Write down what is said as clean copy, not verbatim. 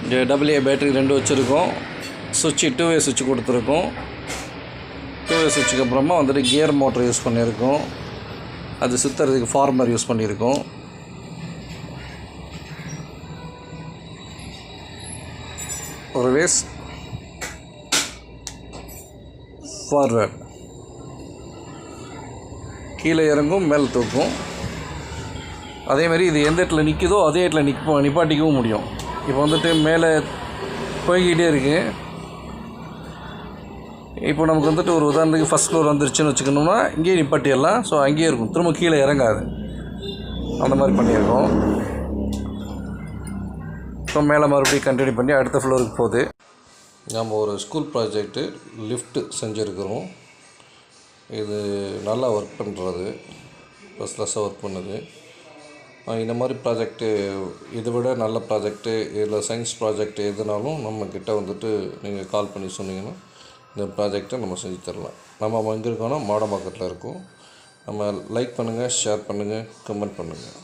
இங்கே AA battery 2 வச்சுருக்கோம். சுவிட்சு 2-வே சுவிட்ச் கொடுத்துருக்கோம். 2-வே சுவிட்சுக்கு அப்புறமா வந்துட்டு கியர் மோட்டர் யூஸ் பண்ணியிருக்கோம். அது சுற்றுறதுக்கு ஃபார்மர் யூஸ் பண்ணியிருக்கோம். ஒரு வேஸ் ஃபார்வேர்ட் கீழே இறங்கும், மேலே தூக்கும். அதேமாதிரி இது எந்த இடத்துல நிற்குதோ அதே இடத்துல நிப்பாட்டிக்கவும் முடியும். இப்போ வந்துட்டு மேலே போய்கிட்டே இருக்குது. இப்போ நமக்கு வந்துட்டு ஒரு உதாரணத்துக்கு ஃபஸ்ட் ஃப்ளோர் வந்துருச்சுன்னு வச்சுக்கணும்னா இங்கேயே நிப்பாட்டிடலாம். ஸோ அங்கேயே இருக்கும், திரும்ப கீழே இறங்காது. அந்த மாதிரி பண்ணியிருக்கோம். இப்போ மேலே மறுபடியும் கண்டினியூ பண்ணி அடுத்த ஃப்ளோருக்கு போகுது. நம்ம ஒரு ஸ்கூல் ப்ராஜெக்ட்டு லிஃப்ட்டு செஞ்சுருக்கிறோம். இது நல்லா ஒர்க் பண்ணுறது, ப்ளஸ்ஸாக ஒர்க் பண்ணுது. இந்த மாதிரி ப்ராஜெக்ட்டு இதை விட நல்ல ப்ராஜெக்ட்டு இல்லை சயின்ஸ் ப்ராஜெக்ட் எதுனாலும் நம்மக்கிட்ட வந்துட்டு நீங்கள் கால் பண்ணி சொன்னீங்கன்னா இந்த ப்ராஜெக்டை நம்ம செஞ்சு தரலாம். நம்ம எங்கே இருக்கோன்னா மாடம்பாக்கத்தில் இருக்கோம். நம்ம லைக் பண்ணுங்கள், ஷேர் பண்ணுங்கள், கமெண்ட் பண்ணுங்கள்.